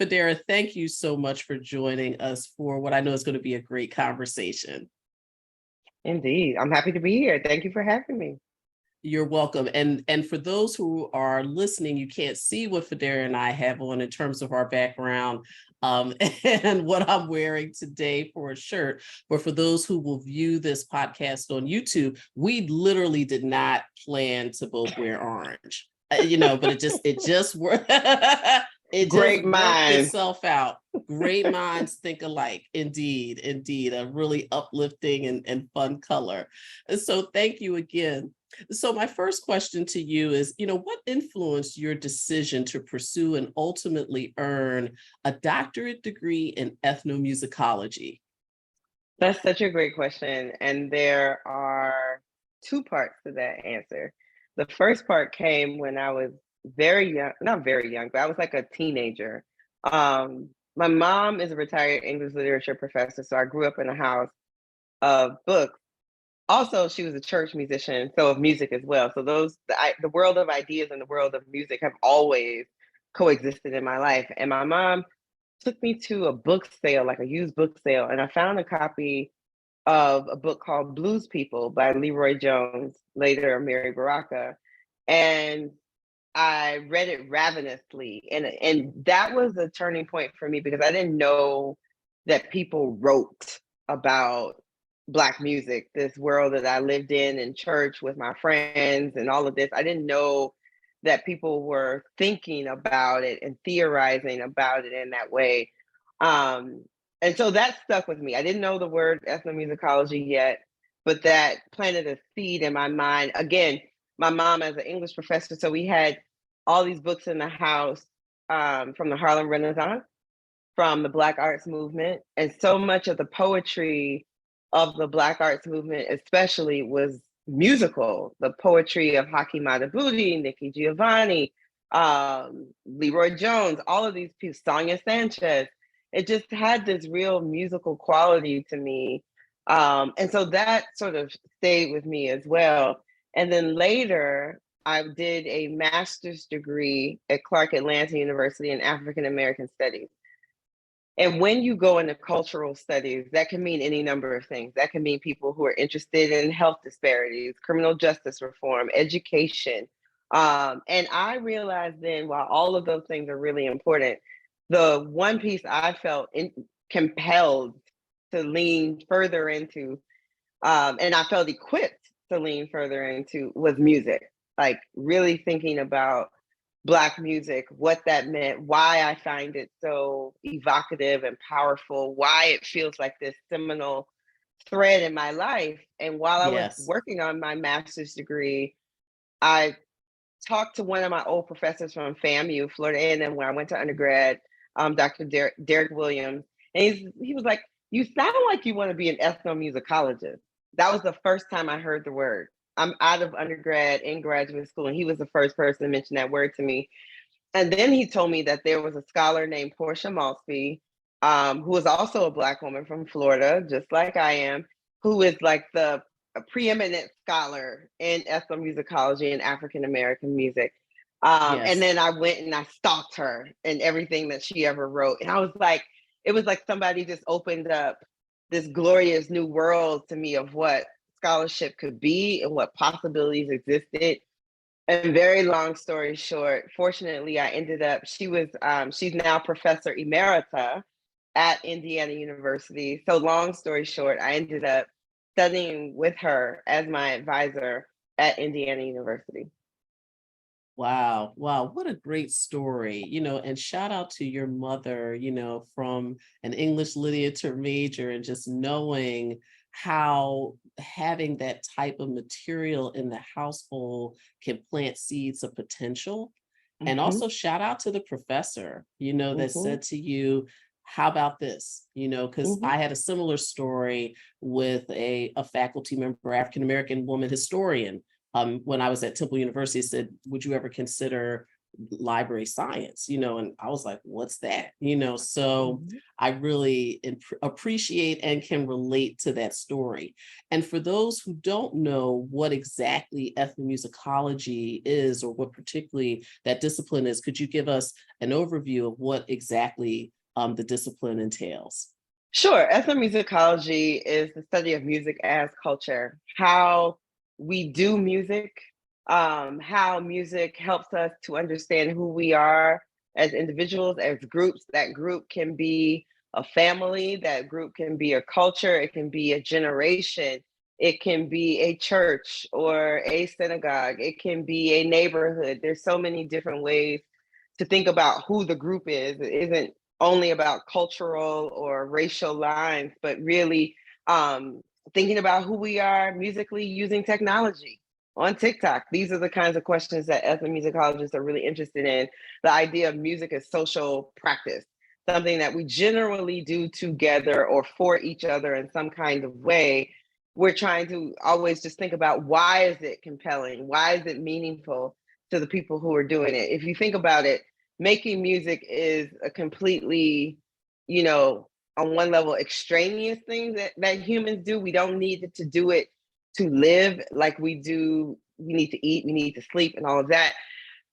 Fredara, thank you so much for joining us for what I know is going to be a great conversation. Indeed. I'm happy to be here. Thank you for having me. You're welcome. And for those who are listening, you can't see what Fredara and I have on in terms of our background and what I'm wearing today for a shirt. But for those who will view this podcast on YouTube, we literally did not plan to both wear orange. But it just worked. It Great just worked minds. itself out. Great minds think alike. Indeed. A really uplifting and fun color. And so thank you again. So my first question to you is, what influenced your decision to pursue and ultimately earn a doctorate degree in ethnomusicology? That's such a great question. And there are two parts to that answer. The first part came when I was very young, not very young, but I was like a teenager. My mom is a retired English literature professor, so I grew up in a house of books. Also, she was a church musician, so of music as well. So the world of ideas and the world of music have always coexisted in my life. And my mom took me to a book sale, like a used book sale, and I found a copy of a book called Blues People by Leroy Jones, later Mary Baraka. And I read it ravenously. And that was a turning point for me because I didn't know that people wrote about Black music, this world that I lived in church with my friends and all of this. I didn't know that people were thinking about it and theorizing about it in that way. And so that stuck with me. I didn't know the word ethnomusicology yet, but that planted a seed in my mind. Again, my mom as an English professor, so we had all these books in the house from the Harlem Renaissance, from the Black arts movement, and so much of the poetry of the Black arts movement especially was musical. The poetry of Haki Madhubuti, Nikki Giovanni, Leroy Jones, all of these people, Sonia Sanchez. It just had this real musical quality to me. And so that sort of stayed with me as well. And then later, I did a master's degree at Clark Atlanta University in African American Studies. And when you go into cultural studies, that can mean any number of things. That can mean people who are interested in health disparities, criminal justice reform, education. And I realized then, while all of those things are really important, the one piece I felt compelled to lean further into, and I felt equipped to lean further into, was music. Like really thinking about Black music, what that meant, why I find it so evocative and powerful, why it feels like this seminal thread in my life. And while I was working on my master's degree, I talked to one of my old professors from FAMU, Florida A&M, where I went to undergrad, Dr. Derek Williams. And he was like, "You sound like you want to be an ethnomusicologist." That was the first time I heard the word. I'm out of undergrad in graduate school, and he was the first person to mention that word to me. And then he told me that there was a scholar named Portia Malsby, who was also a Black woman from Florida, just like I am, who is like a preeminent scholar in ethnomusicology and African American music. And then I went and I stalked her and everything that she ever wrote. And I was like, it was like somebody just opened up this glorious new world to me of what scholarship could be and what possibilities existed. And very long story short, fortunately, I ended up, she's now Professor Emerita at Indiana University. So long story short, I ended up studying with her as my advisor at Indiana University. Wow. What a great story, and shout out to your mother, from an English literature major and just knowing how having that type of material in the household can plant seeds of potential. And also shout out to the professor, that said to you, how about this? Because I had a similar story with a faculty member, African-American woman historian. When I was at Temple University, said, would you ever consider library science, and I was like, what's that? So Mhm. I really appreciate and can relate to that story. And for those who don't know what exactly ethnomusicology is, or what particularly that discipline is, could you give us an overview of what exactly the discipline entails? Sure. Ethnomusicology is the study of music as culture, how we do music, how music helps us to understand who we are as individuals, as groups. That group can be a family, that group can be a culture, it can be a generation, it can be a church or a synagogue, it can be a neighborhood. There's so many different ways to think about who the group is. It isn't only about cultural or racial lines, but really um, thinking about who we are musically using technology on TikTok. These are the kinds of questions that ethnomusicologists are really interested in. The idea of music as social practice, something that we generally do together or for each other in some kind of way. We're trying to always just think about, why is it compelling? Why is it meaningful to the people who are doing it? If you think about it, making music is a completely, you know, on one level, extraneous thing that humans do. We don't need to do it to live like we do. We need to eat, we need to sleep, and all of that.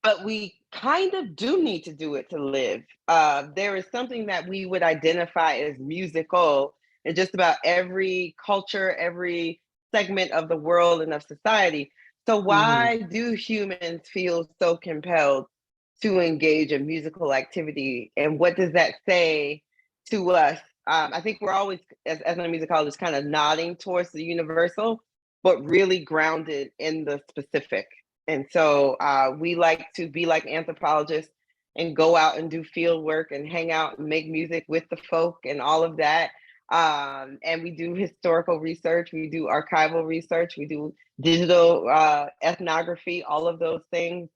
But we kind of do need to do it to live. There is something that we would identify as musical in just about every culture, every segment of the world and of society. So, Mhm. why do humans feel so compelled to engage in musical activity? And what does that say to us? I think we're always, as ethnomusicologists, kind of nodding towards the universal, but really grounded in the specific. And so we like to be like anthropologists and go out and do field work and hang out and make music with the folk and all of that. And we do historical research, we do archival research, we do digital ethnography, all of those things.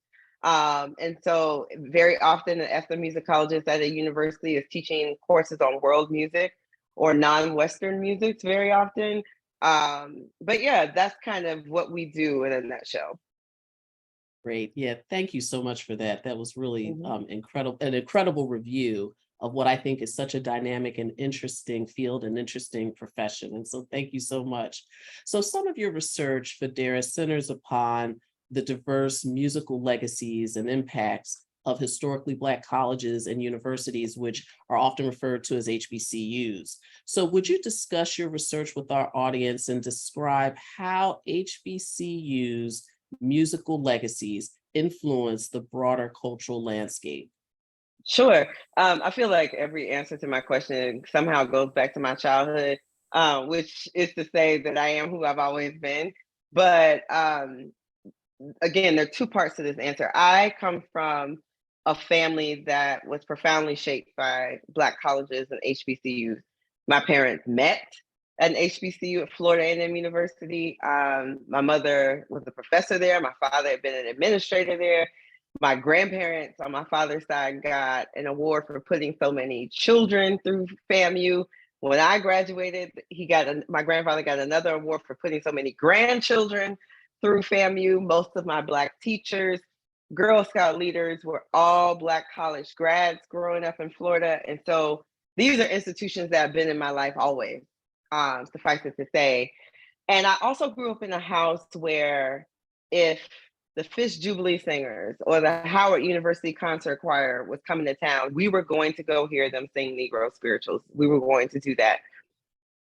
And so very often an ethnomusicologist at a university is teaching courses on world music or non-Western musics very often. But yeah, that's kind of what we do in a nutshell. Great. Yeah. Thank you so much for that. That was really Mhm. incredible, an incredible review of what I think is such a dynamic and interesting field and interesting profession. And so thank you so much. So some of your research, Federa, centers upon the diverse musical legacies and impacts of historically Black colleges and universities, which are often referred to as HBCUs. So would you discuss your research with our audience and describe how HBCUs musical legacies influence the broader cultural landscape? Sure. I feel like every answer to my question somehow goes back to my childhood, which is to say that I am who I've always been. But again, there are two parts to this answer. I come from a family that was profoundly shaped by Black colleges and HBCUs. My parents met at an HBCU at Florida A&M University. My mother was a professor there. My father had been an administrator there. My grandparents on my father's side got an award for putting so many children through FAMU. When I graduated, my grandfather got another award for putting so many grandchildren through FAMU. Most of my Black teachers, Girl Scout leaders were all Black college grads growing up in Florida. And so these are institutions that have been in my life always, suffice it to say. And I also grew up in a house where if the Fish Jubilee Singers or the Howard University Concert Choir was coming to town, we were going to go hear them sing Negro spirituals. We were going to do that.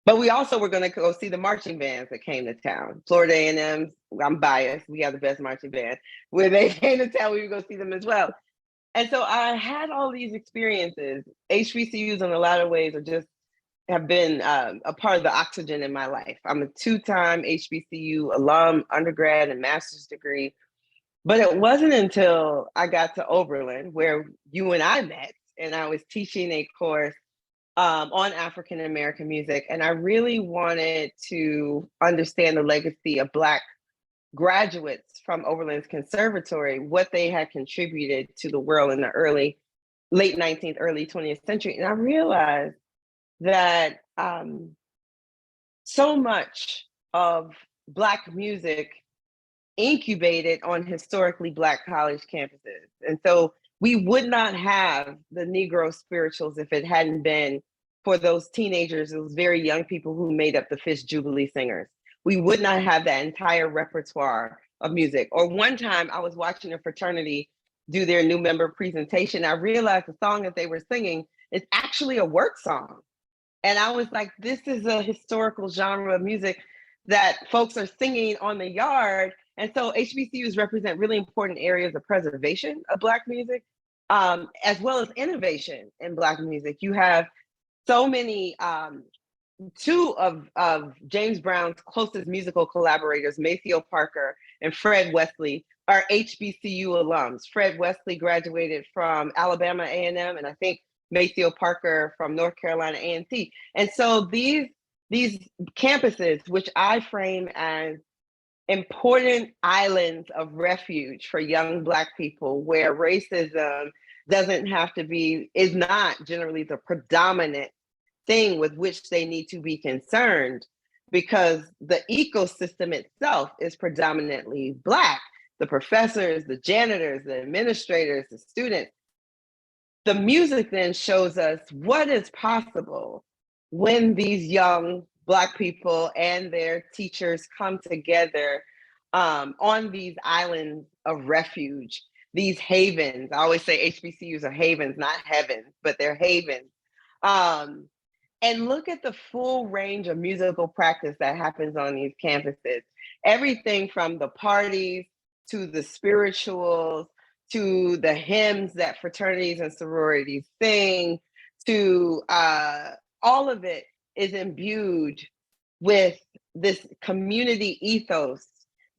But we also were going to go see the marching bands that came to town. Florida A&M, I'm biased. We have the best marching band. When they came to town, we would go see them as well. And so I had all these experiences. HBCUs in a lot of ways are just have been a part of the oxygen in my life. I'm a two-time HBCU alum, undergrad and master's degree. But it wasn't until I got to Oberlin where you and I met, and I was teaching a course on African American music. And I really wanted to understand the legacy of Black graduates from Oberlin's Conservatory, what they had contributed to the world in the late 19th, early 20th century. And I realized that so much of Black music incubated on historically Black college campuses. And so we would not have the Negro spirituals if it hadn't been for those teenagers, those very young people who made up the Fish Jubilee Singers. We would not have that entire repertoire of music. Or one time I was watching a fraternity do their new member presentation. I realized the song that they were singing is actually a work song. And I was like, this is a historical genre of music that folks are singing on the yard. And so HBCUs represent really important areas of preservation of Black music, as well as innovation in Black music. You have so many, two of James Brown's closest musical collaborators, Maceo Parker and Fred Wesley, are HBCU alums. Fred Wesley graduated from Alabama A&M, and I think Maceo Parker from North Carolina A&T. And so these campuses, which I frame as important islands of refuge for young Black people, where racism doesn't have to be, is not generally the predominant thing with which they need to be concerned, because the ecosystem itself is predominantly Black. The professors, the janitors, the administrators, the students. The music then shows us what is possible when these young Black people and their teachers come together on these islands of refuge, these havens. I always say HBCUs are havens, not heavens, but they're havens. And look at the full range of musical practice that happens on these campuses. Everything from the parties to the spirituals, to the hymns that fraternities and sororities sing, to all of it is imbued with this community ethos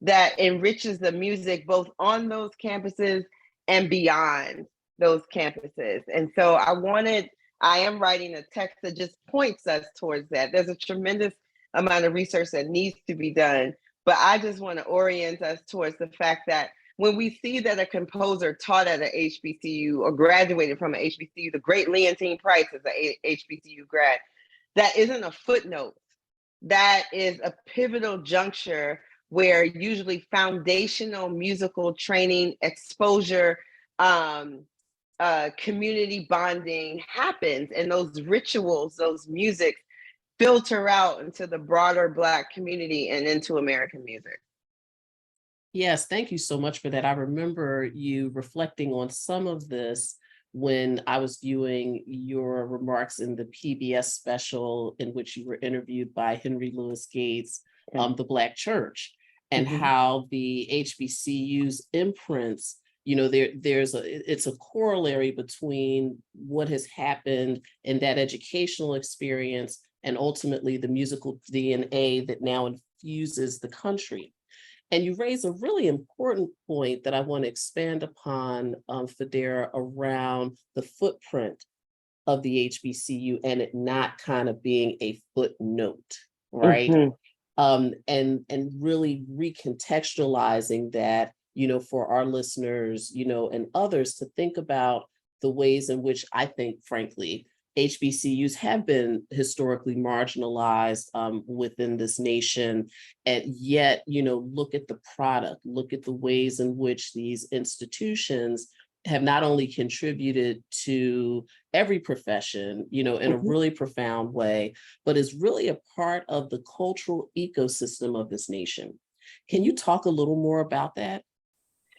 that enriches the music both on those campuses and beyond those campuses. And so I am writing a text that just points us towards that. There's a tremendous amount of research that needs to be done, but I just want to orient us towards the fact that when we see that a composer taught at an HBCU or graduated from an HBCU, the great Leontine Price is an HBCU grad, that isn't a footnote. That is a pivotal juncture where usually foundational musical training, exposure, community bonding happens, and those rituals, those musics filter out into the broader Black community and into American music. Yes, thank you so much for that. I remember you reflecting on some of this when I was viewing your remarks in the PBS special in which you were interviewed by Henry Louis Gates, The Black Church, and how the HBCU's imprints, it's a corollary between what has happened in that educational experience and ultimately the musical DNA that now infuses the country. And you raise a really important point that I want to expand upon, Fredara, around the footprint of the HBCU and it not kind of being a footnote, right? And really recontextualizing that, for our listeners, and others to think about the ways in which I think, frankly, HBCUs have been historically marginalized within this nation, and yet, look at the product, look at the ways in which these institutions have not only contributed to every profession, in a really profound way, but is really a part of the cultural ecosystem of this nation. Can you talk a little more about that?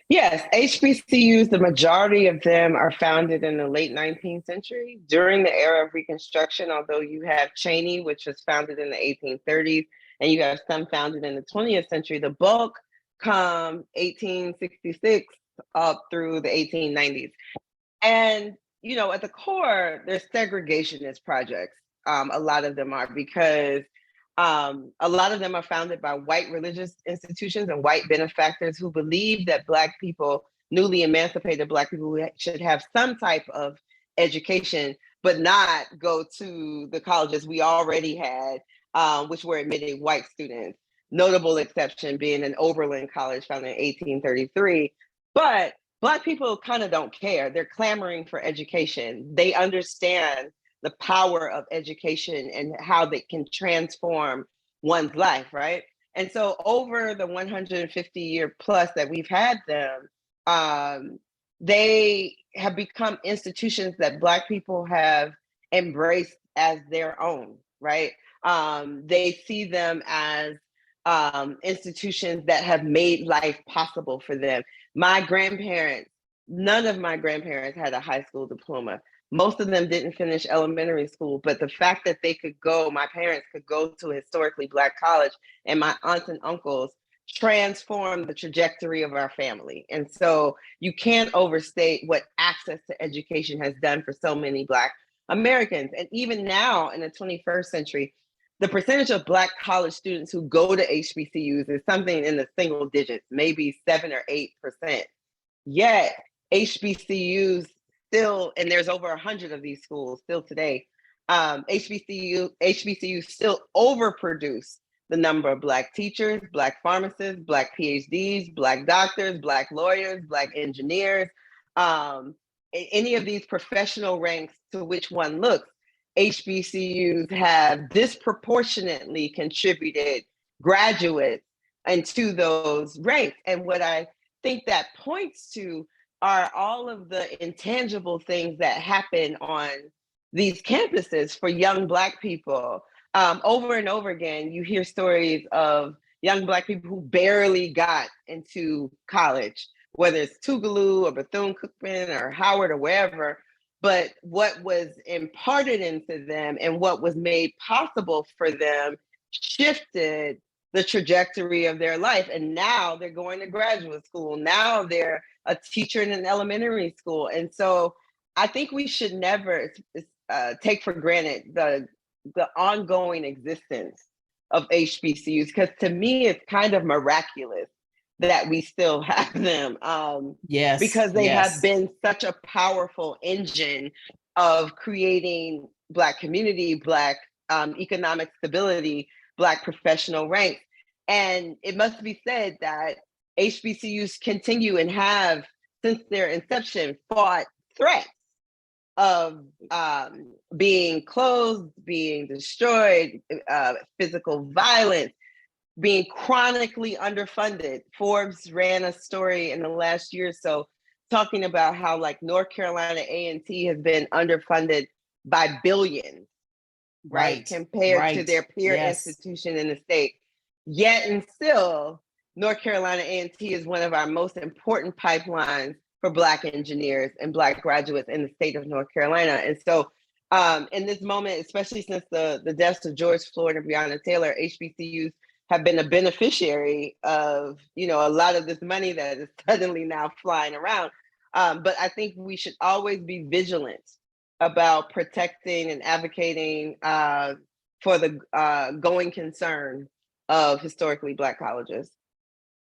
Yes, HBCUs, the majority of them are founded in the late 19th century during the era of Reconstruction, although you have Cheney, which was founded in the 1830s, and you have some founded in the 20th century. The bulk come 1866 up through the 1890s. And, at the core, there's segregationist projects. A lot of them are, because a lot of them are founded by white religious institutions and white benefactors who believe that Black people, newly emancipated Black people, should have some type of education, but not go to the colleges we already had, which were admitting white students. Notable exception being an Oberlin College founded in 1833. But Black people kind of don't care. They're clamoring for education. They understand the power of education and how they can transform one's life, right? And so over the 150-year plus that we've had them, they have become institutions that Black people have embraced as their own, right? They see them as institutions that have made life possible for them. My grandparents, none of my grandparents had a high school diploma. Most of them didn't finish elementary school, but the fact that they could go, my parents could go to a historically Black college, and my aunts and uncles transformed the trajectory of our family. And so you can't overstate what access to education has done for so many Black Americans. And even now in the 21st century, the percentage of Black college students who go to HBCUs is something in the single digits, maybe 7 or 8%. Yet HBCUs still, and there's over 100 of these schools still today, HBCUs still overproduce the number of Black teachers, Black pharmacists, Black PhDs, Black doctors, Black lawyers, Black engineers, any of these professional ranks to which one looks. HBCUs have disproportionately contributed graduates into those ranks. And what I think that points to are all of the intangible things that happen on these campuses for young Black people. Over and over again, you hear stories of young Black people who barely got into college, whether it's Tougaloo or Bethune-Cookman or Howard or wherever. But what was imparted into them and what was made possible for them shifted the trajectory of their life. And now they're going to graduate school. Now they're a teacher in an elementary school. And so I think we should never take for granted the ongoing existence of HBCUs, because to me, it's kind of miraculous that we still have them. Yes. Because they have been such a powerful engine of creating Black community, Black economic stability, Black professional ranks. And it must be said that HBCUs continue and have, since their inception, fought threats of being closed, being destroyed, physical violence, being chronically underfunded. Forbes ran a story in the last year or so talking about how like North Carolina A&T has been underfunded by billions, right? Compared to their peer institution in the state. Yet and still, North Carolina A&T is one of our most important pipelines for Black engineers and Black graduates in the state of North Carolina. And so in this moment, especially since the deaths of George Floyd and Breonna Taylor, HBCUs have been a beneficiary of, a lot of this money that is suddenly now flying around. But I think we should always be vigilant about protecting and advocating for the going concern of historically Black colleges.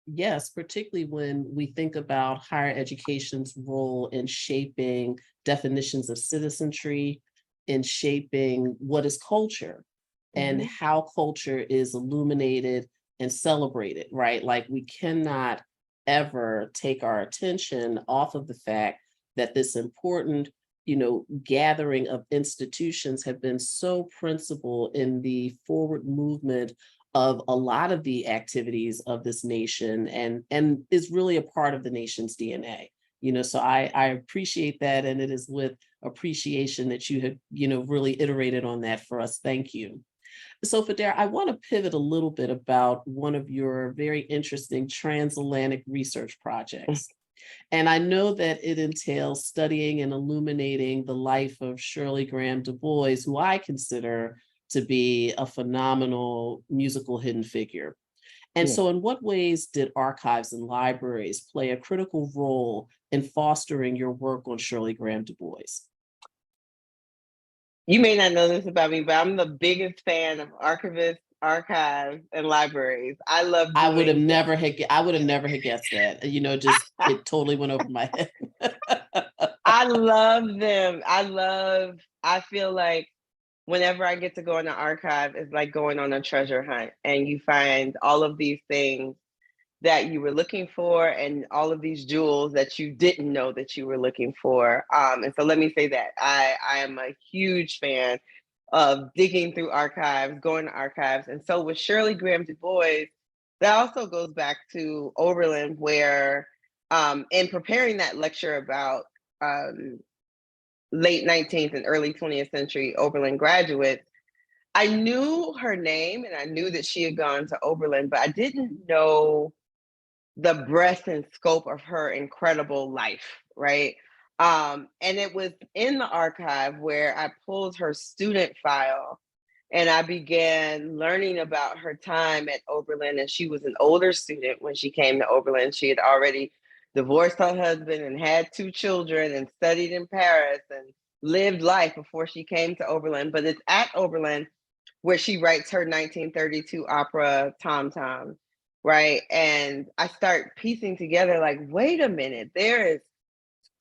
Yes, particularly when we think about higher education's role in shaping definitions of citizenry, in shaping what is culture, and how culture is illuminated and celebrated, right? Like we cannot ever take our attention off of the fact that this important, gathering of institutions have been so principal in the forward movement of a lot of the activities of this nation, and is really a part of the nation's DNA. So I appreciate that, and it is with appreciation that you have, really iterated on that for us. Thank you. So Fredara, I want to pivot a little bit about one of your very interesting transatlantic research projects. And I know that it entails studying and illuminating the life of Shirley Graham Du Bois, who I consider to be a phenomenal musical hidden figure. And so in what ways did archives and libraries play a critical role in fostering your work on Shirley Graham Du Bois? You may not know this about me, but I'm the biggest fan of archivists, archives, and libraries. I love I would have never had guessed that. Just it totally went over my head. I love them. I feel like whenever I get to go in the archive, it's like going on a treasure hunt, and you find all of these things that you were looking for and all of these jewels that you didn't know that you were looking for. And so let me say that I am a huge fan of digging through archives, going to archives. And so with Shirley Graham Du Bois, that also goes back to Oberlin, where in preparing that lecture about late 19th and early 20th century Oberlin graduates, I knew her name and I knew that she had gone to Oberlin, but I didn't know the breadth and scope of her incredible life, right? And it was in the archive where I pulled her student file and I began learning about her time at Oberlin. And she was an older student when she came to Oberlin. She had already divorced her husband and had 2 children and studied in Paris and lived life before she came to Oberlin. But it's at Oberlin where she writes her 1932 opera Tom Tom, right? And I start piecing together like, wait a minute, there is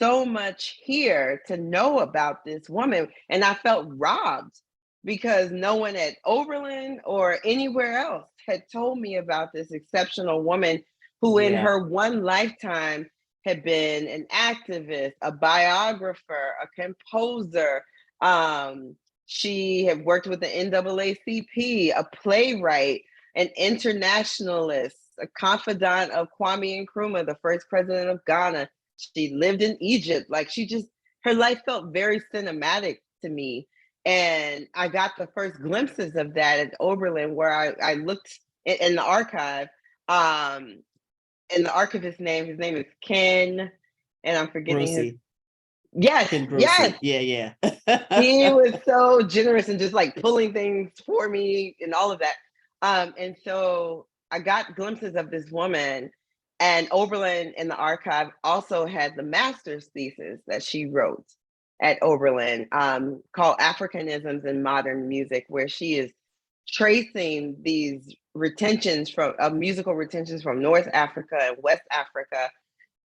so much here to know about this woman. And I felt robbed because no one at Oberlin or anywhere else had told me about this exceptional woman who in Yeah. her one lifetime had been an activist, a biographer, a composer. She had worked with the NAACP, a playwright, an internationalist, a confidant of Kwame Nkrumah, the first president of Ghana. She lived in Egypt. Like her life felt very cinematic to me. And I got the first glimpses of that at Oberlin, where I looked in the archive. And the archivist's name, his name is Ken, and I'm forgetting his. Grossi. Yes, Ken yes. Grossi. Yeah, He yeah. was so generous and just like pulling things for me and all of that. And so I got glimpses of this woman, and Oberlin in the archive also had the master's thesis that she wrote at Oberlin, called Africanisms in Modern Music, where she is tracing these retentions from musical retentions from North Africa and West Africa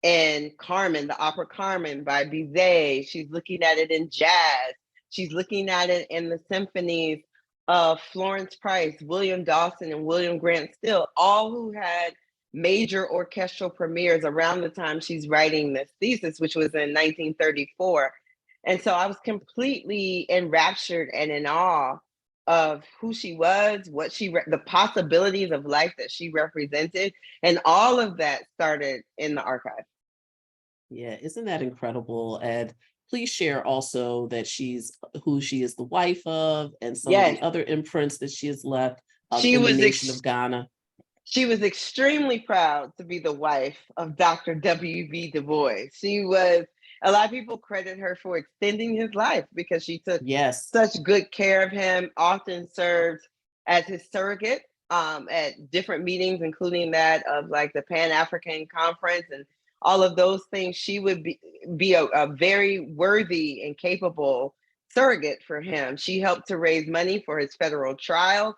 and Carmen, the opera Carmen by Bizet. She's looking at it in jazz. She's looking at it in the symphonies of Florence Price, William Dawson, and William Grant Still, all who had major orchestral premieres around the time she's writing this thesis, which was in 1934. And so I was completely enraptured and in awe of who she was, the possibilities of life that she represented, and all of that started in the archive. Yeah, isn't that incredible, Ed? Please share also that she's who she is the wife of and some of Yes, the other imprints that she has left she in the was nation of Ghana. she was extremely proud to be the wife of Dr. W.B. Du Bois. A lot of people credit her for extending his life because she took Yes, such good care of him, often served as his surrogate at different meetings, including that of like the Pan-African Conference and all of those things. She would be a very worthy and capable surrogate for him. She helped to raise money for his federal trial.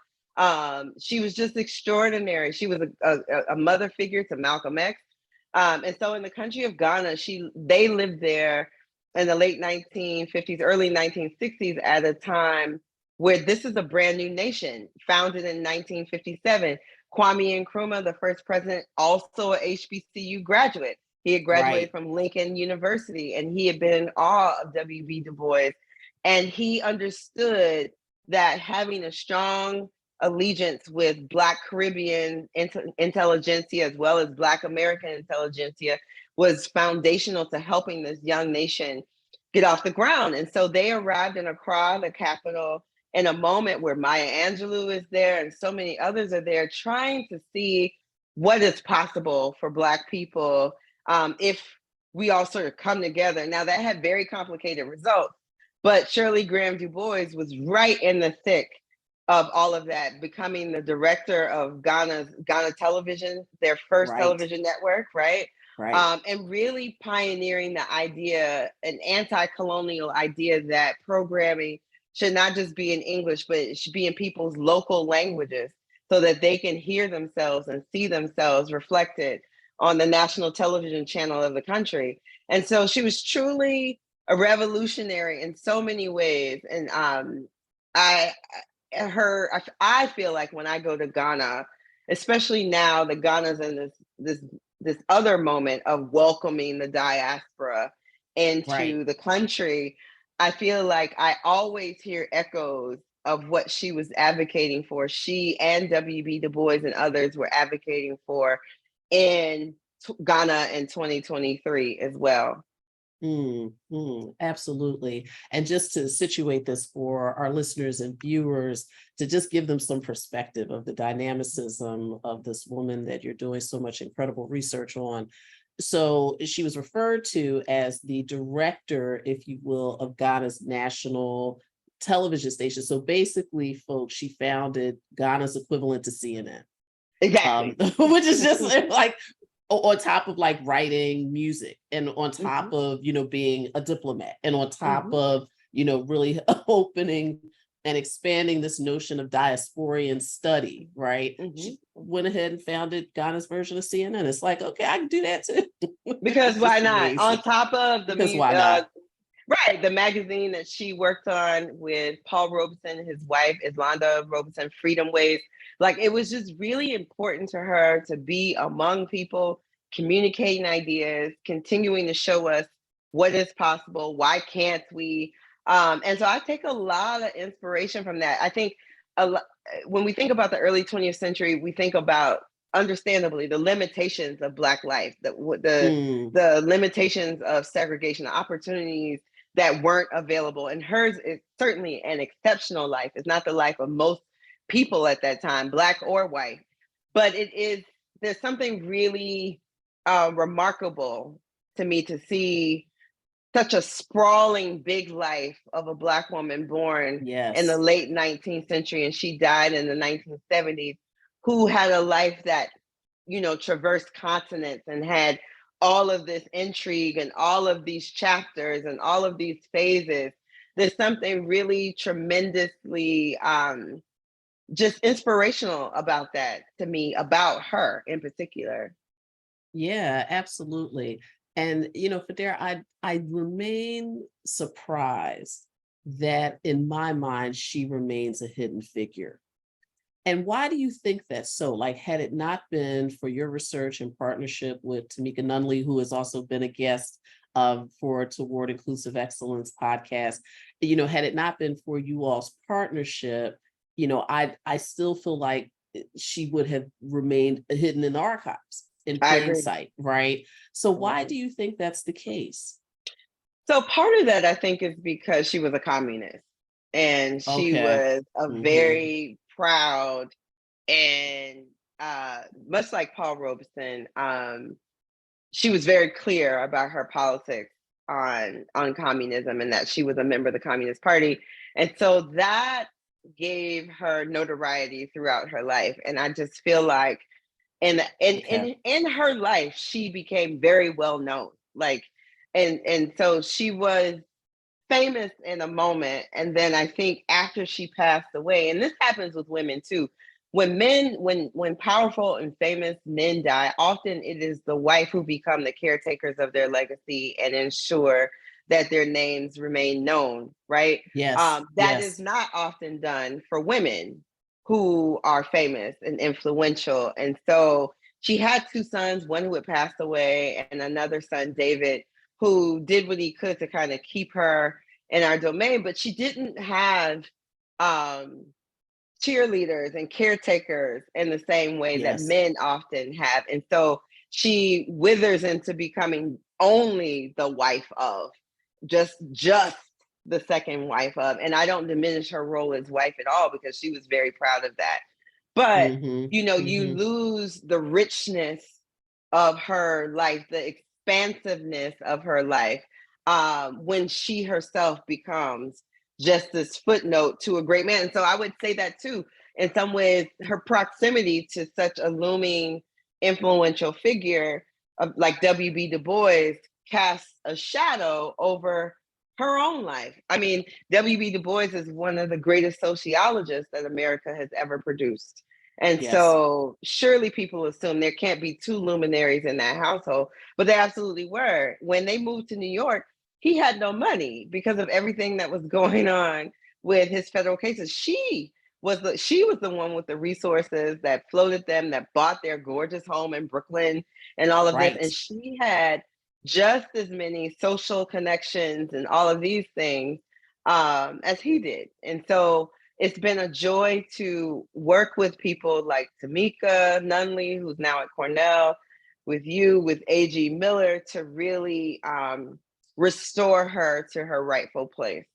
She was just extraordinary. She was a mother figure to Malcolm X. And so in the country of Ghana, they lived there in the late 1950s, early 1960s at a time where this is a brand new nation, founded in 1957. Kwame Nkrumah, the first president, also a HBCU graduate. He had graduated right. from Lincoln University, and he had been in awe of W.B. Du Bois. And he understood that having a strong allegiance with Black Caribbean intelligentsia as well as Black American intelligentsia was foundational to helping this young nation get off the ground. And so they arrived in Accra, the capital, in a moment where Maya Angelou is there and so many others are there trying to see what is possible for Black people if we all sort of come together. Now, that had very complicated results, but Shirley Graham Du Bois was right in the thick of all of that, becoming the director of Ghana Television, their first Right, television network, right? right. And really pioneering the idea, an anti-colonial idea that programming should not just be in English, but it should be in people's local languages so that they can hear themselves and see themselves reflected on the national television channel of the country. And so she was truly a revolutionary in so many ways. And I feel like when I go to Ghana, especially now that Ghana's in this other moment of welcoming the diaspora Right. into the country, I feel like I always hear echoes of what she was advocating for, she and W.B. Du Bois and others were advocating for in Ghana in 2023 as well. Absolutely. And just to situate this for our listeners and viewers, to just give them some perspective of the dynamicism of this woman that you're doing so much incredible research on. So she was referred to as the director, if you will, of Ghana's national television station. So basically, folks, she founded Ghana's equivalent to CNN. Exactly. Which is just like on top of like writing music, and on top of, being a diplomat, and on top of, really opening and expanding this notion of diasporian study, right? She went ahead and founded Ghana's version of CNN. It's like, okay, I can do that too. Because why not? Amazing. On top of the right, the magazine that she worked on with Paul Robeson, his wife, Islanda Robeson, Freedom Ways. Like, it was just really important to her to be among people, communicating ideas, continuing to show us what is possible, why can't we? And so I take a lot of inspiration from that. I think when we think about the early 20th century, we think about, understandably, the limitations of Black life, the limitations of segregation, the opportunities that weren't available. And hers is certainly an exceptional life. It's not the life of most people at that time, Black or white, but there's something really remarkable to me to see such a sprawling big life of a Black woman born in the late 19th century, and she died in the 1970s, who had a life that, traversed continents and had all of this intrigue and all of these chapters and all of these phases. There's something really tremendously just inspirational about that to me, about her in particular. Yeah, absolutely. And, Fredara, I remain surprised that in my mind, she remains a hidden figure. And why do you think that's so? Like, had it not been for your research in partnership with Tamika Nunley, who has also been a guest for Toward Inclusive Excellence podcast, had it not been for you all's partnership, I still feel like she would have remained hidden in the archives, in plain sight, right? So why do you think that's the case? So part of that, I think, is because she was a communist, and she was a very proud, and much like Paul Robeson, she was very clear about her politics on communism, and that she was a member of the Communist Party. And so that gave her notoriety throughout her life. And I just feel like in her life, she became very well known. Like, and so she was famous in a moment. And then I think after she passed away, and this happens with women too, when powerful and famous men die, often it is the wife who become the caretakers of their legacy and ensure that their names remain known, right? That is not often done for women who are famous and influential. And so she had two sons, one who had passed away, and another son, David, who did what he could to kind of keep her in our domain, but she didn't have cheerleaders and caretakers in the same way that men often have. And so she withers into becoming only the wife of, just the second wife of. And I don't diminish her role as wife at all, because she was very proud of that. But, you lose the richness of her life, the expansiveness of her life, when she herself becomes just this footnote to a great man. And so I would say that too, in some ways, her proximity to such a looming, influential figure of like W.B. Du Bois casts a shadow over her own life. I mean, W.B. Du Bois is one of the greatest sociologists that America has ever produced. And so surely people assume there can't be two luminaries in that household, but they absolutely were. When they moved to New York, he had no money because of everything that was going on with his federal cases. She was the one with the resources that floated them, that bought their gorgeous home in Brooklyn and all of this. And she had just as many social connections and all of these things as he did. And so it's been a joy to work with people like Tamika Nunley, who's now at Cornell, with you, with A.G. Miller, to really restore her to her rightful place.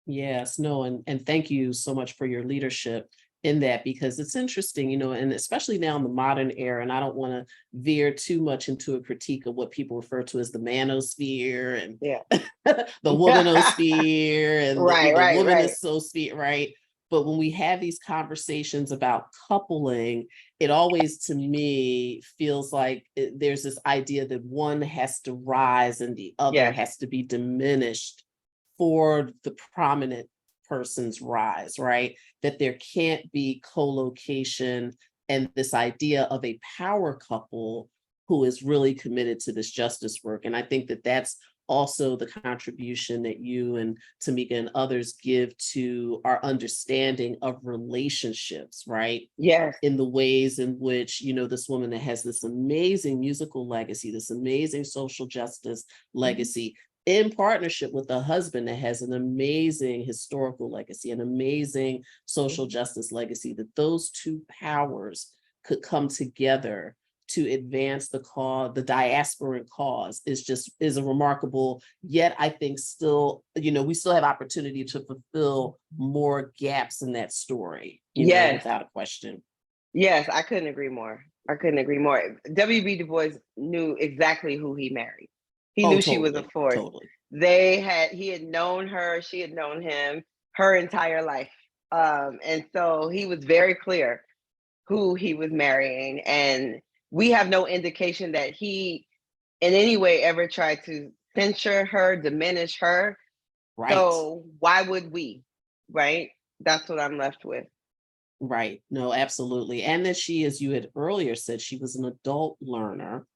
Yes, no, and thank you so much for your leadership in that, because it's interesting, and especially now in the modern era, and I don't want to veer too much into a critique of what people refer to as the manosphere and Yeah. the womanosphere and Right, the right, right. womanisosphere, right? But when we have these conversations about coupling, it always, to me, feels like there's this idea that one has to rise and the other Yes. has to be diminished for the prominent person's rise, right? That there can't be co-location and this idea of a power couple who is really committed to this justice work. And I think that that's also the contribution that you and Tamika and others give to our understanding of relationships, right? Yes. In the ways in which, this woman that has this amazing musical legacy, this amazing social justice legacy, in partnership with a husband that has an amazing historical legacy, an amazing social justice legacy, that those two powers could come together to advance the cause, the diasporan cause, is a remarkable, yet I think still, we still have opportunity to fulfill more gaps in that story, Yes. without a question. Yes, I couldn't agree more. I couldn't agree more. W.B. Du Bois knew exactly who he married. He knew she was a force. Totally. He had known her, she had known him her entire life. And so he was very clear who he was marrying. And we have no indication that he in any way ever tried to censure her, diminish her. Right. So why would we? Right? That's what I'm left with. Right. No, absolutely. And that she, as you had earlier said, she was an adult learner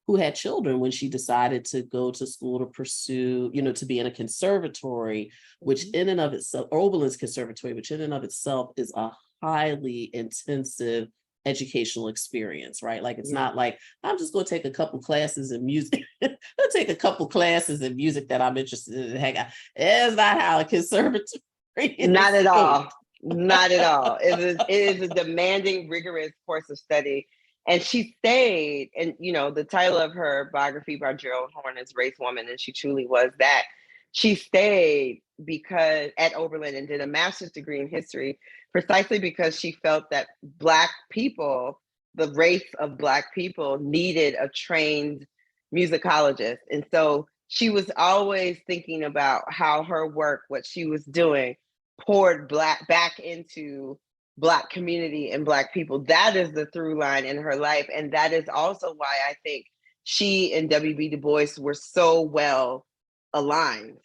who had children when she decided to go to school to pursue, to be in a conservatory, which in and of itself, Oberlin's conservatory, which in and of itself is a highly intensive educational experience, right? Like, it's not like, I'm just going to take a couple classes in music. I'll take a couple classes in music that I'm interested in. Heck, it's not how a conservatory is. Not at all. Not at all. It is a demanding, rigorous course of study. And she stayed, and the title of her biography by Gerald Horne is Race Woman, and she truly was that. She stayed because at Oberlin and did a master's degree in history, precisely because she felt that Black people, the race of Black people, needed a trained musicologist. And so she was always thinking about how her work, what she was doing, poured back into Black community and Black people. That is the through line in her life. And that is also why I think she and W.B. Du Bois were so well aligned,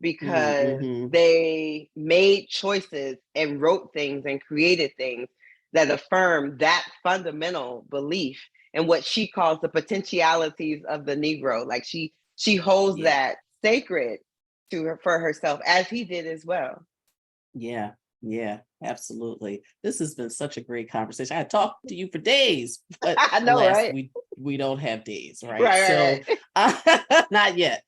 because they made choices and wrote things and created things that affirm that fundamental belief and what she calls the potentialities of the Negro. Like she holds that sacred for herself, as he did as well. Yeah, absolutely. This has been such a great conversation. I talked to you for days, but I know, alas, right? we don't have days, right? Right. Not yet.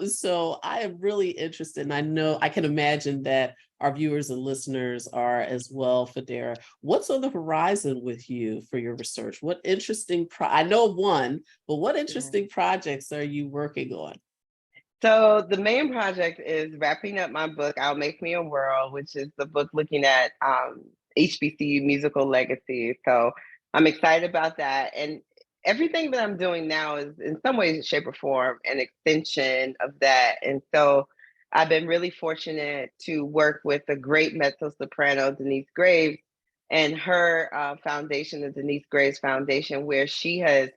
So I am really interested, and I know I can imagine that our viewers and listeners are as well. Fredara, what's on the horizon with you for your research? What interesting I know one, but what interesting projects are you working on? So the main project is wrapping up my book, I'll Make Me a World, which is the book looking at HBCU musical legacy. So I'm excited about that. And everything that I'm doing now is in some way, shape, or form an extension of that. And so I've been really fortunate to work with the great mezzo-soprano, Denise Graves, and her foundation, the Denise Graves Foundation, where she has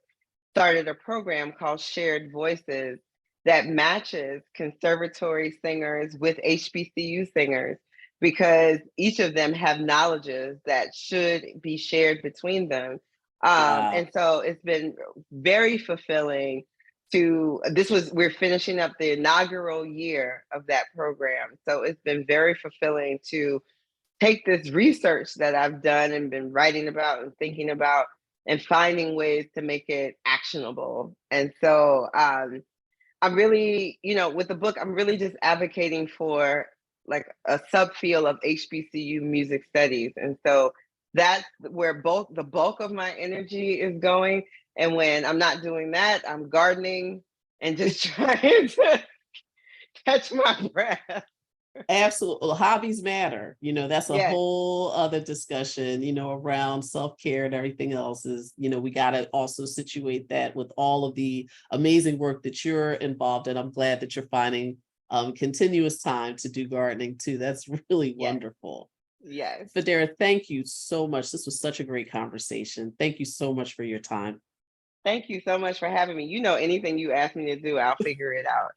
started a program called Shared Voices that matches conservatory singers with HBCU singers, because each of them have knowledges that should be shared between them. Wow. And so it's been very fulfilling we're finishing up the inaugural year of that program. So it's been very fulfilling to take this research that I've done and been writing about and thinking about and finding ways to make it actionable. And so I'm really, with the book, I'm really just advocating for like a subfield of HBCU music studies. And so that's where the bulk of my energy is going. And when I'm not doing that, I'm gardening and just trying to catch my breath. Absolutely. Well, hobbies matter. That's a Yes, whole other discussion, around self-care and everything else is, we got to also situate that with all of the amazing work that you're involved in. I'm glad that you're finding continuous time to do gardening too. That's really yes, wonderful. yes. Fredara, thank you so much. This was such a great conversation. Thank you so much for your time. Thank you so much for having me. Anything you ask me to do, I'll figure it out.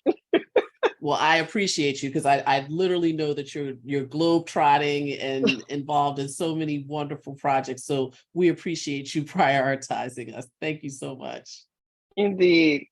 Well, I appreciate you because I literally know that you're globe trotting and involved in so many wonderful projects. So we appreciate you prioritizing us. Thank you so much. Indeed.